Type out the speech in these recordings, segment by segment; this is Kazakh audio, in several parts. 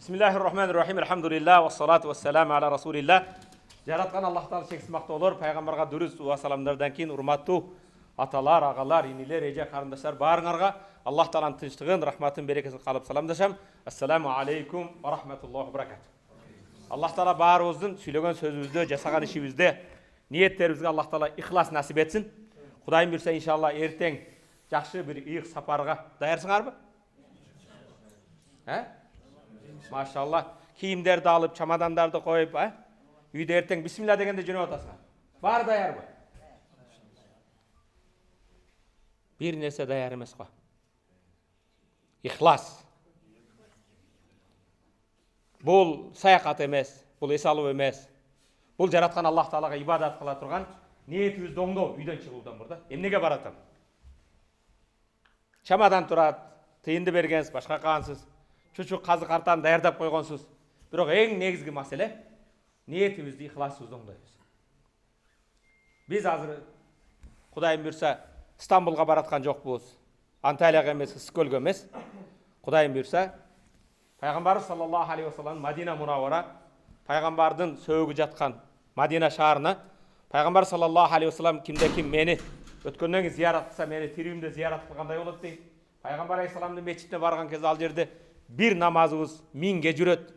Bismillahirrahmanirrahim. Elhamdülillah ve salatu ve selamu ala Rasulillah. Жараткан Аллах Таала шексиз мактоолор, пайгамбарга дүрүс уа саламдардан кийин урматтуу аталар, агалар, инилер, эже карындаштар баарыңарга Аллах Тааланын тынчтыгын, рахматын, берекесин каалап саламдашам. Ассаламу алейкум ва рахматуллахи ва баракатуh. Аллах Таала баарыбыздын сүйлөгөн сөзүбүздө, жасаган ишибизде, ниеттерибизге Аллах Таала ихлас насип этсин. Кудайым буйрса, иншалла эртең жакшы бир ыйык сапарга даярсыңарбы? Машалла, кийимдерди алып, чамадандарды коюп, үйдө эртең бисмилла дегенде жөнөп атасыңар. Баары даярбы? Бир нерсе даяр эмес го. Ихлас. Бул саякат эмес, бул эс алуу эмес. Бул жараткан Аллах Таалага ибадат кыла турган ниетибизди оңдоо, үйдөн чыгуудан мурда. Эмнеге баратам? Чамадан турат, тыйынды бергенсиз, башка каансыз. Чучук казык картаны даярдап койгонсуз. Бирок эң негизги маселе ниетибизди, ихласыбызды оңдойбуз. Биз азыр Кудайым буйрса Стамбулга бараткан жокпуз. Анталияга эмес, Ысыкөлгө эмес. Кудайым буйрса Пайгамбарыбыз саллаллаху алейхи ва саллам Мадина Мунаввара, пайгамбардын сөөгү жаткан Мадина шаарына Пайгамбар саллаллаху алейхи ва саллам кимде ким мени өткөндөн кийин зиярат кылса, мени тирүүмдө зиярат кылгандай болот дейт. Пайгамбар алейхиссаламдын мечитине барган кезде ал жерде bir namazımız 1000'ge жүрөт.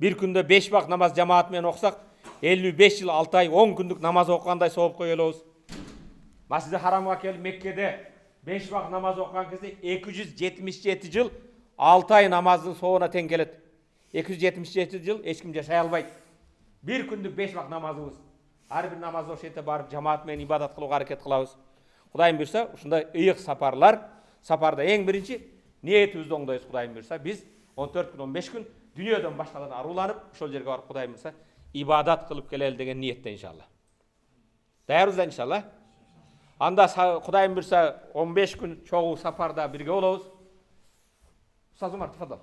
Bir күндө 5 вакыт намаз жамаат менен окусак, 55 жыл 6 ай 10 күндүк намаз окугандай сооп кое алабыз. Масжиди Харамга келип Меккеде 5 вакыт намаз окуган кезде 277 жыл 6 ай намаздын соогуна тең келет. 277 жыл эч ким жашай албайт. Bir күндүк 5 вакыт намазыбыз. Ар бир намаз ошол жерде барып жамаат менен ибадат кылууга аракет кылабыз. Кудайым буйрса, ушундай ыйык сапарда эң биринчи ниетибизди оңдойбуз. Кудайым буйрса, биз 14 күн, 15 күн дүйнөдөн башкадан аруланып, ошол жерге барып Кудайым буйрса ибадат кылып келели деген ниетте иншалла. Даярбыз да иншалла. Анда Кудайым буйрса 15 күн чогуу сапарда бирге болобуз. Устаз Умар, тфадал.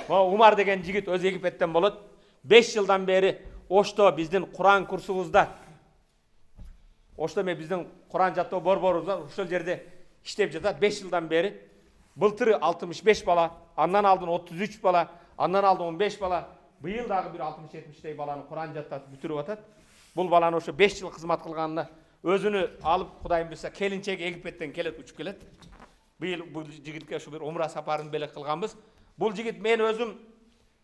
Умар деген жигит өз Египеттен болот. 5 жылдан бери Ошто биздин Куран курсубузда, Ошто биздин Куран жаттоо борборубузда ошол жерде иштеп жатат. 5 жылдан бери былтыры 65 бала, андан алдын 33 бала, андан алдын 15 бала, быйыл дагы бир 60-70 баланы Куран жаттатып бүтүрүп атат. Бул баланы ошо 5 жыл кызмат кылганына өзүнү алып Кудайым буйрса келинчеги Египеттен келет, учуп келет. Быйыл бул жигитке ушу бир умра сапарын белек кылганбыз. Бул жигит мен өзүм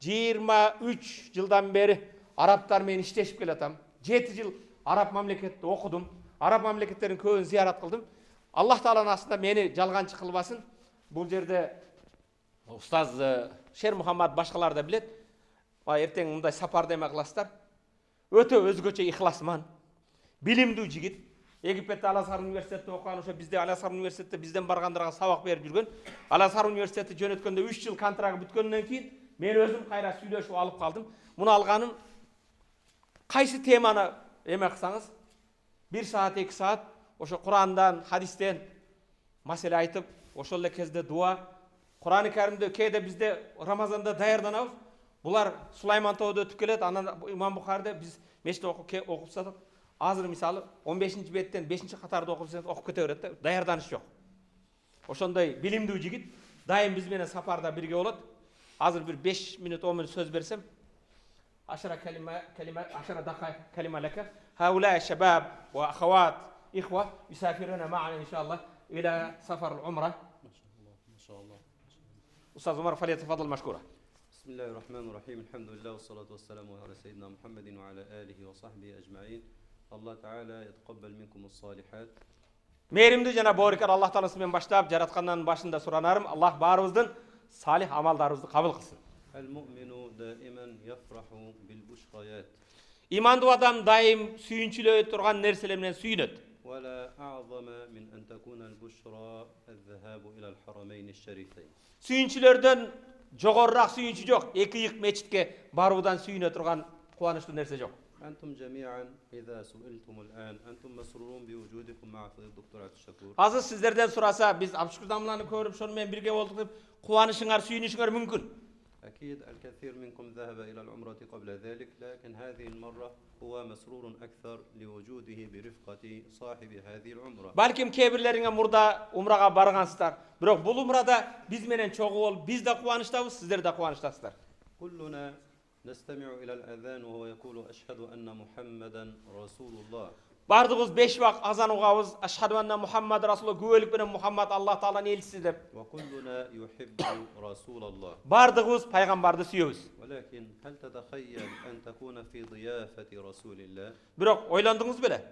23 жылдан бери арабтар менен иштешип келатам. 7 жыл араб мамлекетте окудум. Араб мамлекеттерин көбүн зиярат кылдым. Аллах Тааланын астында мени жалганчы кылбасын. Бул жерде устаз Шер Мухаммад башкалар да билет. Эртең мындай сапарда эме кыласыздар. Өтө өзгөчө ихласман, билимдүү жигит. Египетте Ал-Азхар университетте окуган, ошо бизде Ал-Азхар университетте бизден баргандарга сабак берип жүргөн. Ал-Азхар университетти жөнөткөндө 3 жыл контрагы бүткөндөн кийин мен өзүм кайра сүйлөшүп алып калдым. Муну алганым кайсы теманы эме кылсаңыз 1 саат 2 саат ошо Курандан, хадистен маселе айтып, ошол эле кезде дуа. Куран-ы Каримде кээде бизде Рамазанда даярданабыз. Булар Сулайман тоодо өтүп келет. Анан Имам Бухариде биз мешитте окуп сатып, азыр мисалы 15-чи беттен 5-чи катарда окуп кете берет да, даярданыш жок. Ошондой билимдүү жигит дайым биз менен сапарда бирге болот. Азыр бир 5 минут 10 минут сөз берсем, 10 دقائق كلمة لك. هؤلاء الشباب وأخوات إخوة يسافرون معنا إن شاء الله إلى سفر العمرة. ما شاء الله. أستاذ عمر فليتفضل مشكورا. بسم الله الرحمن الرحيم. الحمد لله والصلاة والسلام على سيدنا محمد وعلى آله وصحبه أجمعين. الله تعالى يتقبل منكم الصالحات. Мээримдүү жана боорукар Аллах Тааласы менен баштап жараткандын башында суранарым, Аллах баарыбыздын салих амалдарыбызды кабыл кылсын. المؤمن دائما يفرح بالبشريات. Имандуу адам дайым сүйүнчүлөй турган нерселер менен сүйүнөт. ولا أعظم من أن تكون البشرى الذهاب إلى الحرمين الشريفين. Сүйүнчүлөрдөн жогорураак сүйүнчү жок. Эки ыйык мечитке баруудан сүйүнө турган кубанычтуу нерсе жок. أنتم جميعا إذا سئلتم الآن أنتم مسرورون بوجودكم مع فضيلة الدكتور عبد الشكور. Азыр сиздерден сураса, биз Абдышкүр дамланы көрүп, шону менен бирге болдук деп кубанычыңар, сүйүнүшүңөр мүмкүн. أكيد الكثير منكم ذهب إلى العمرة قبل ذلك، لكن هذه المرة هو مسرور أكثر لوجوده برفقة صاحب هذه العمرة. Balkim kebirleriňe murda umraga bargansızlar. Birok bul umrada biz menen çoğu bol, biz da kuwançtabız, sizler de kuwançtasızlar. كلنا نستمع إلى الأذان وهو يقول أشهد أن محمدا رسول الله. Bardığız 5 vak azan uğabız. Aşhadu enne Muhammed Rasulullah, güvelik benen Muhammed Allah Taala'nın elçisi dep. وكلنا يحب رسول الله. Bardığız paygambardy süýübüz. ولكن هل تتخيل أن تكون في ضيافة رسول الله؟ Birok oylandyňyz bile.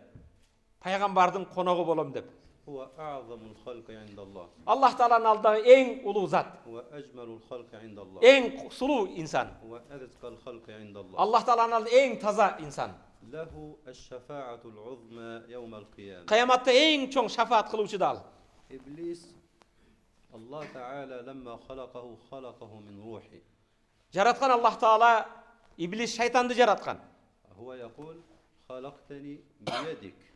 Paygambardyň konagy bolam dep. هو أعظم الخلق عند الله. Allah Taala'nın aldyğı en ulu zat. هو أجمل الخلق عند الله. En sulu insan. هو أذكى الخلق عند الله. Allah Taala'nın aldyğı en taza insan. له الشفاعة العظمى يوم القيامة. Kıyamatda en çoň şafaat kıluvçy dal. إبليس الله تعالى لما خلقه من روحه. Jaratkan Allah Taala iblis şaytandy jaratkan. هو يقول خلقتني بيدك.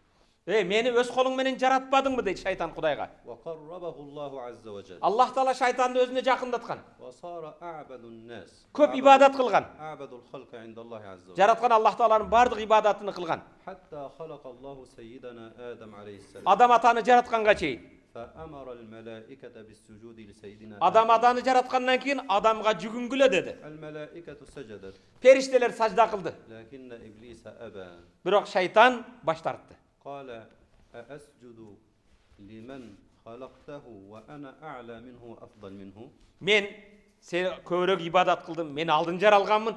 Meni öz koluň menen jaratmadyňmy deydi şaytan Hudaýga. وقربه الله عز وجل. Allah Taala şaytandy özüne jakyndatkan. وصار أعبد الناس. Köp ibadat kılgan. أعبد الخلق عند الله عز وجل. Jaratkan Allah Taala'nın bardyk ibadatyny kılgan. حتى خلق الله سيدنا آدم عليه السلام. Adam atany jaratkanга çeyin. فأمر الملائكة بالسجود لسيدنا Adam adany jaratkandan keyin adamga jügüngüle dedi. الملائكة سجدت Perişteler sajda kıldı. لكن إبليس أبى. Birok şaytan baş tartdı. قال أأسجد لمن خلقته وأنا أعلى منه وأفضل منه. Men sen köwrek ibadat kıldım. Men aldın jaralganmyn.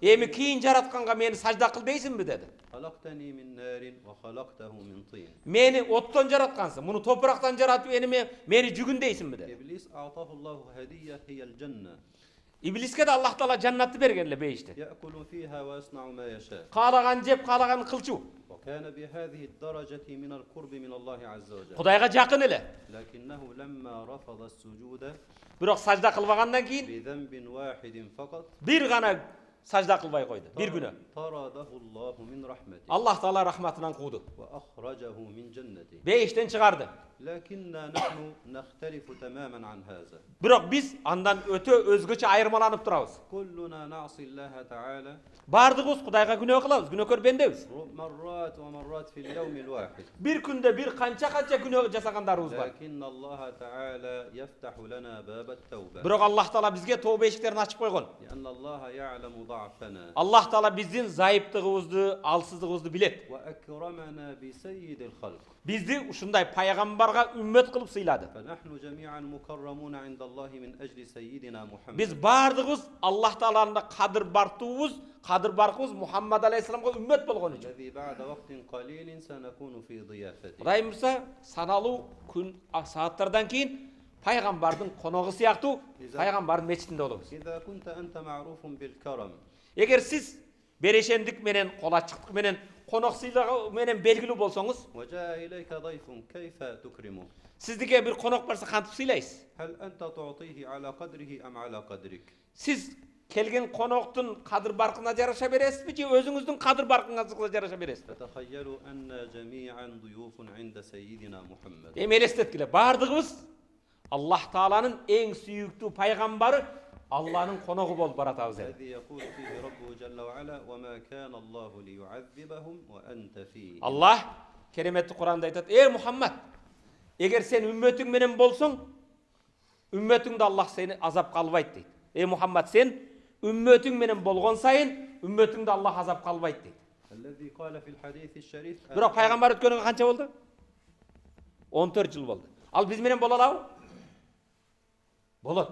Emi keyin jaratkanga meni sajda kıl deysinmi dedi. خلقتني من نار وخلقته من طين. Meni ottan jaratkansın. Bunu topraktan jaratyp meni jügün deysinmi dedi. إبليس أعطاه الله هدية هي الجنة. İbliske de Allah Taala jannatty bergenle beýişdi. يأكل فيها ويصنع ما يشاء. Kalagan jep, kalagan kılçu. وكان بهذه الدرجة من القرب من الله عز وجل. Hudaýga jakyn ele. لكنه لما رفض السجود Birok sajda kılbagandan keyin بذنب واحد فقط bir gana sajda kılbay koydu. Bir güne. طرده الله من رحمته Allah Taala rahmatynyň kuwdy. وأخرجه من جنته. Beýişden çygardy. لكننا نحن نختلف تماما عن هذا. Birok biz andan öte özgöçe aýyrmalanyp durabys. كلنا نعصي الله تعالى Bardygys Hudaýga günö kılabys, günökör bendebiz. مرات ومرات في اليوم الواحد. Bir günde bir kança günö jasagandarybız bar. لكن الله تعالى يفتح لنا باب التوبة. Birok Allah Taala bizge tawba eşiklerini açyp koygon. لأن الله يعلم ضعفنا. Allah Taala bizdin zaýypdygybızdy, alsyzdygybızdy bilet. وأكرمنا بسيد الخلق. Bizdi uşunday paýgambarga ümmet kılıp syýlady. فنحن جميعا مكرمون عند الله من أجل سيدنا محمد. Biz bardygys Allah Taala'nda kadir barkybız Muhammed Aleyhisselam'a ümmet bolgon üçin. الذي بعد وقت قليل سنكون في ضيافته. Hudaýym bilse sanalı gün saatlardan keyin paýgambardyň konagy syýakty paýgambardyň meçitinde bolabys. إذا كنت أنت معروف بالكرم. Eger siz bereşendik menen, kolaçykyk menen, konak syýlagy menen belgili bolsaňyz, وجاء إليك ضيف كيف تكرمه؟ sizdike bir konak barsa kantyp syýlaýsy. هل أنت تعطيه على قدره أم على قدرك؟ Siz kelgen konaktyn kadir barkyna jaraşa beresizmi, je özüňizdiň kadir barkyňyza jaraşa beresizmi? تتخيلوا أن جميعا ضيوف عند سيدنا محمد. Elestetgile bardygybız Allah Taala'nın en süýükli paýgambary Allah'ın konagy bolup baratabız. الذي يقول فيه ربه جل وعلا وما كان الله ليعذبهم وأنت فيه. Allah keremetli Kur'an'da aytat: "Ey Muhammed, eger sen ümmetiň menen bolsaň, ümmetiňde Allah seni azap kalbayt" deydi. Ey Muhammed, sen ümmetiň menen bolgon saýyn, ümmetiňde Allah azap kalbayt deydi. الذي قال في الحديث الشريف Birok paýgambar ötkeniňe kança boldu? 14 yıl boldu. Al biz menen bolalabı? Bolat.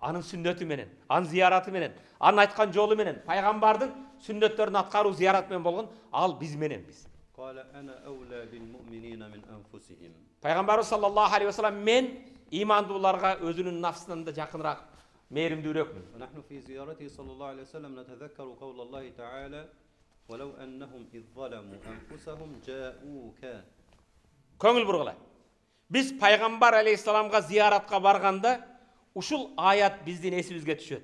Anın sünneti menen, an ziyaraty menen, an aytkan jolu menen, paýgambardyň sünnetlerini atkaru ziyarat menen bolgun, al biz menen biz. قال أنا أولى بالمؤمنين من أنفسهم. Paýgambar sallallahu aleyhi ve sellem men imandylarga özünün nafsyndan da jakynrak, merimdürökmün. ونحن في زيارته صلى الله عليه وسلم نتذكر قول الله تعالى ولو أنهم إذ ظلموا أنفسهم جاءوك. Köngül burgula. Biz paýgambar aleyhissalamga ziyaratga barganda uşul ayat bizdin esibizge düşöt.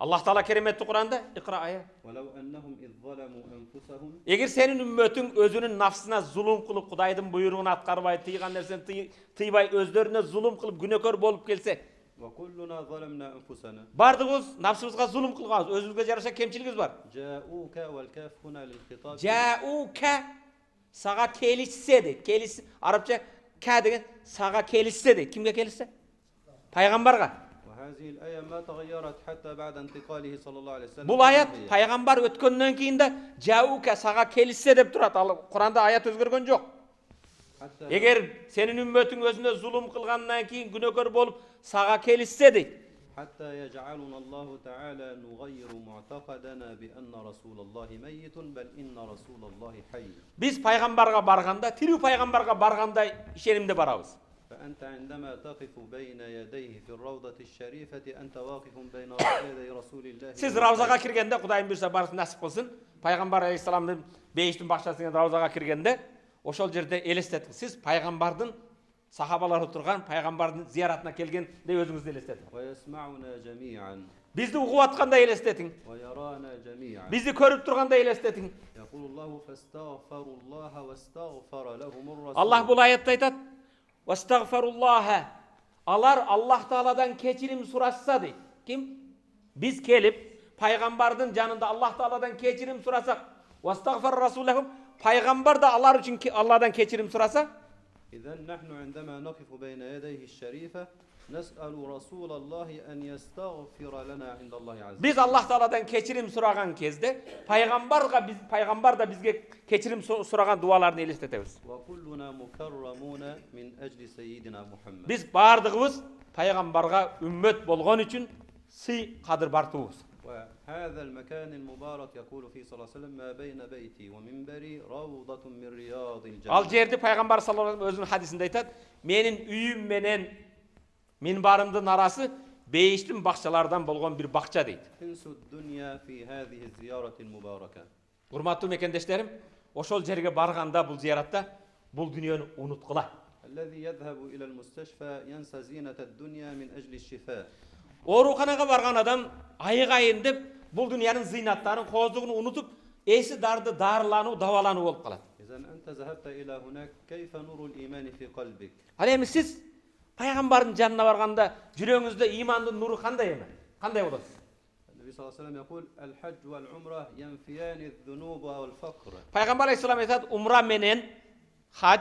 Allah Taala keremetli Kur'anda ikra ayat. ولو أنهم إذ ظلموا أنفسهم. Eger senin ümmetiň özünün nafsyna zulüm kılıp Hudaýdyň buyruguna atkarbaý, tyýgan nerseni tyýbay özlerine zulüm kılıp günökör bolup gelse, وكلنا ظلمنا أنفسنا. Бардығыз нафсыбызға зұлым қылғанбыз, өзімізге жараша кемшілігіміз бар. جاءوك والكاف هنا للخطاب. Жаука саға келіссе дейді. Келіс арабша ка деген саға келіссе дейді. Кімге келіссе? Пайғамбарға. وهذه الآية ما تغيرت حتى بعد انتقاله صلى الله عليه وسلم. Бұл аят пайғамбар өткеннен кейін де жаука саға келіссе деп тұрады. Ал Құранда аят өзгерген жоқ. Егер сенің үмметің өзіне зұлым қылғаннан кейін күнәкөр болып саға келіссе дейді. حتى يجعلنا الله تعالى نغير معتقدنا بأن رسول الله ميت بل إن رسول الله حي. Biz пайғамбарға барғанда, тірі пайғамбарға барғанда шенімде барабыз. فأنت عندما تقف بين يديه في الروضة الشريفة أنت واقف بين يدي رسول الله. Сіз Равзаға кіргенде, Құдайым бұйырса барсын нәсіп қылсын, пайғамбар алейхиссаламның бейіштің бақшасынан Равзаға кіргенде, ошол жерде елестетіңіз. Сіз пайғамбардың сахабалар отырған пайғамбардың зияратына келгенде өзіңізді елестетіңіз. ويسمعنا جميعا. Бізді ұғып атқанда елестетің. ويرانا جميعا. Бізді көріп тұрғанда елестетің. يقول الله فاستغفروا الله واستغفر لهم الرسول. Аллах бұл аятта айтады: "Вастағфаруллаха". Алар Аллах Тағаладан кешірім сұрасса дейді. Кім? Біз келіп пайғамбардың жанында Аллах Тағаладан кешірім сұрасақ, "Вастағфар расулахум", пайғамбар да алар үшін Алладан кешірім сұраса, إذا نحن عندما نقف بين يديه الشريفة نسأل رسول الله أن يستغفر لنا عند الله عز وجل. Biz Allah Tağaladan keçirim сұраған кезде, пайғамбар да бізге keçirim сұраған дуаларын елестетеміз. وكلنا مكرمون من أجل سيدنا محمد. Biz бардығымыз пайғамбарға үммет болған үшін сый қадір бартуыз. وهذا المكان المبارك يقول فيه صلى الله عليه وسلم ما بين بيتي ومنبري روضة من رياض الجنة. Ал жерде пайғамбар саллаллаху алейхи өзінің хадисінде айтады: "Менің үйім менен минбарымдың арасы бейіштің бақшалардан болған бір бақша" дейді. انسوا الدنيا في هذه الزيارة المباركة. Құрметті мекендештерім, ошол жерге барғанда бұл зияратта бұл дүниені ұмытқыла. الذي يذهب إلى المستشفى ينسى زينة الدنيا من أجل الشفاء. Ооруханаға барған адам айғайын деп бұл дүнияның зинаттарын, қоздығын ұмытып, есі дарды дарылану, давалану болып қалады. إذا أنت ذهبت إلى هناك كيف نور الإيمان في قلبك؟ Ал эми сіз пайғамбардың жанына барғанда жүрегіңізде имандың нұры қандай ема? Қандай болады? النبي صلى الله عليه وسلم يقول الحج والعمرة ينفيان الذنوب والفقر. Пайғамбар алейхиссалам айтады: "Умра менен хаж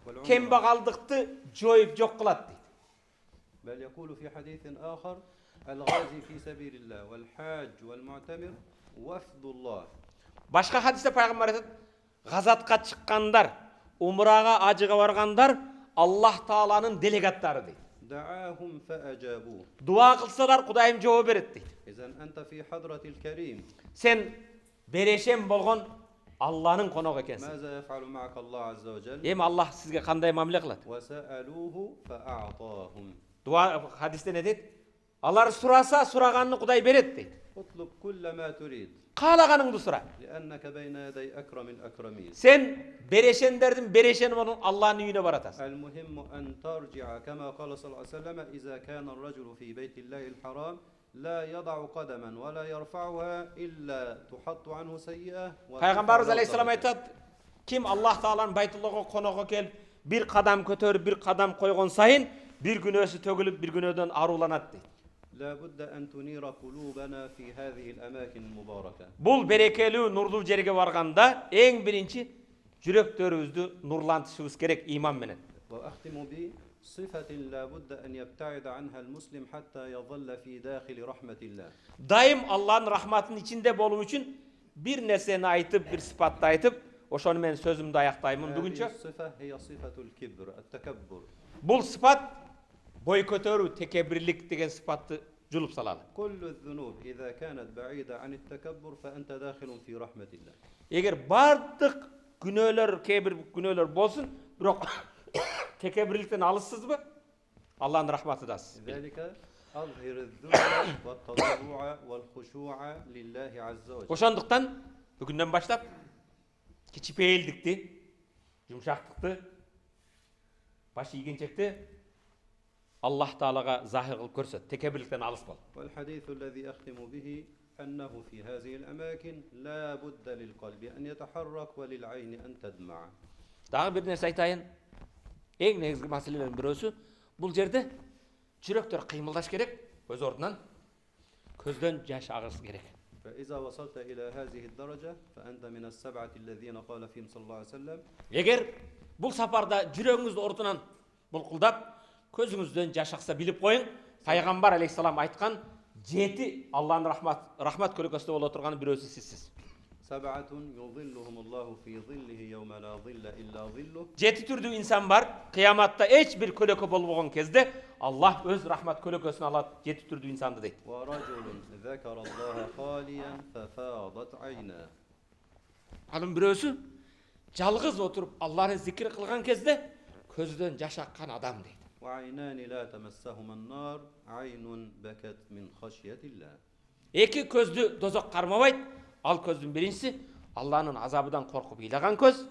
кембағалдықты жойып жоқ қылады" дейді. بل يقول في حديث آخر الغازي في سبيل الله والحاج والمعتمر وفد الله. Башқа хадисте пайғамбар айтады: "Ғазатқа шыққандар, умраға, ажыға барғандар Аллах Тааланың делегаттары" дейді. دعاهم فأجابوه. Дуа қылсалар, Құдайым жауап береді дейді. إذا أنت في حضرة الكريم. Сен берешем болған Алланың қонағы екенсің. ماذا يفعل معك الله عز وجل؟ Ем Аллах сізге қандай мамиле қылады? وسألوه فأعطاهم. Дуа хадисте не дейді? Алар сұраса, сұрағанын Құдай береді дейді. اطلب كل ما تريد. Қалағаныңды сұра. لأنك بين يدي أكرم الأكرمين. Сен берешендердің берешені болған Алланың үйіне баратасың. المهم أن ترجع كما قال صلى الله عليه وسلم إذا كان الرجل في بيت الله الحرام لا يضع قدما ولا يرفعها إلا تحط عنه سيئة. Пайғамбарымыз алейхиссалам айтады: "Ким Аллах Тааланың Байтуллаға қонаққа келіп, бір қадам көтеріп, бір қадам қойған сайын, бір күнәсі төгіліп, бір күнәден аруланады" дейді. لا بد أن تنير قلوبنا في هذه الأماكن المباركة. Бұл берекелі, нұрлы жерге барғанда ең бірінші жүректеріңізді нұрлантышыңыз керек иман менен. وأختم بصفة لا بد أن يبتعد عنها المسلم حتى يظل في داخل رحمة الله. Дайым Алланың рахматының içinde болу үшін бір нәрсені айтып, бір сипатты айтып, ошоны мен сөзімді аяқтаймын бүгінше. هذه الصفة هي صفة الكبر التكبر. Бұл сипат бой көтеру, текебірлік деген сипатты жұлып салады. كل الذنوب إذا كانت بعيدة عن التكبر فأنت داخل في رحمة الله. Егер бардық күнәлер, кейбір күнәлер болсын, бірақ текебірліктен алыссыз ба? Алланың рахматы дасыз. لذلك أظهر الذل والتضرع والخشوع لله عز وجل. Ошондуктан бүгүндөн баштап кичипейилдикти, жумшактыкты, баш ийгенчекти Аллах Таалага захир кылып көрсөт, текебирликтен алыс бол. والحديث الذي أختم به أنه في هذه الأماكن لا بد للقلب أن يتحرك وللعين أن تدمع. Дагы бир нерсе айтайын. Эң негизги маселелердин бирөөсү бул жерде жүректер қимылдаш керек, көз орнынан көзден жаш ағысы керек. فإذا وصلت إلى هذه الدرجة فأنت من السبعة الذين قال فيهم صلى الله عليه وسلم Егер бұл сапарда жүрегіңізді орнынан бұлқылдап, көзіңізден жаш ақса біліп қойың, пайғамбар алейхиссалам айтқан 7 Алланың рахмат көлеңкесінде болып отырғаны біреусі сізсіз. سبعة يظلهم الله في ظله يوم لا ظل إلا ظله 7 түрді инсан бар, қияматта ешбір көлеңке болмаған кезде Аллах өз рахмат көлеңкесін алады 7 түрді инсанды дейді. ورجل ذكر الله خاليا ففاضت عيناه Алым біреусі жалғыз отырып Алланы зикір қылған кезде көзден жаш аққан адам дейді. وعينان لا تمسهما النار عين بكت من خشية الله Екі көзді дозақ қармабайды, ал көздің біріншісі Алланың азабыдан қорқып илаған көз.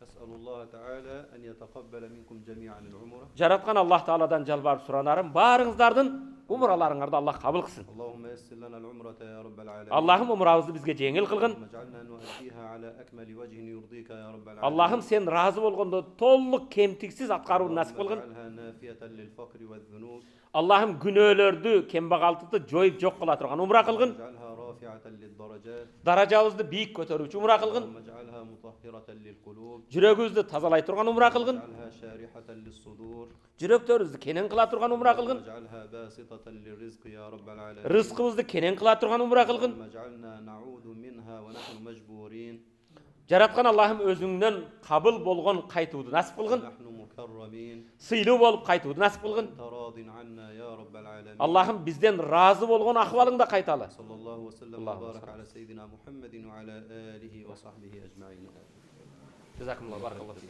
أسأل الله تعالى أن يتقبل منكم جميعا العمرة Жаратқан Аллах Тағаладан жалбарып сұранарым, барыңыздардың умраларыңарды Аллах қабыл қылсын. اللهم يسر لنا العمرة يا رب العالمين Аллахым умрабызды бізге жеңіл қылғын. واجعلنا نؤديها على أكمل وجه يرضيك يا رب العالمين Аллахым сен разы болғанда толық кемтіксіз атқаруын насip қылғын. واجعلها نافية للفقر والذنوب Аллахым күнөөлөрдү, кембагалдыкты жоюп жок кыла турган умра кылгын. واجعلها رافعة للدرجات Даражабызды бийик көтөрүүчү умра кылгын. واجعلها مطهرة للقلوب Жүрөгүбүздү тазалай турган умра кылгын. واجعلها شارحة للصدور Жүрөктөрүбүздү кенен кыла турган умра кылгын. واجعلها باسطة للرزق يا رب العالمين Рызкыбызды кенен кыла турган умра кылгын. واجعلنا نعود منها ونحن مجبورين Жараткан Аллахым өзүңнөн кабыл болгон кайтууду насип кылгын. ونحن مكرمين Сыйлуу болуп кайтууду насип кылгын. أنت راض عنا يا رب العالمين Аллахым бизден разы болгон акыбалыңда кайталы. صلى الله وسلم اللهم وبارك صل. على سيدنا محمد وعلى آله وصحبه أجمعين Жазакымуллах, баракаллаху фик.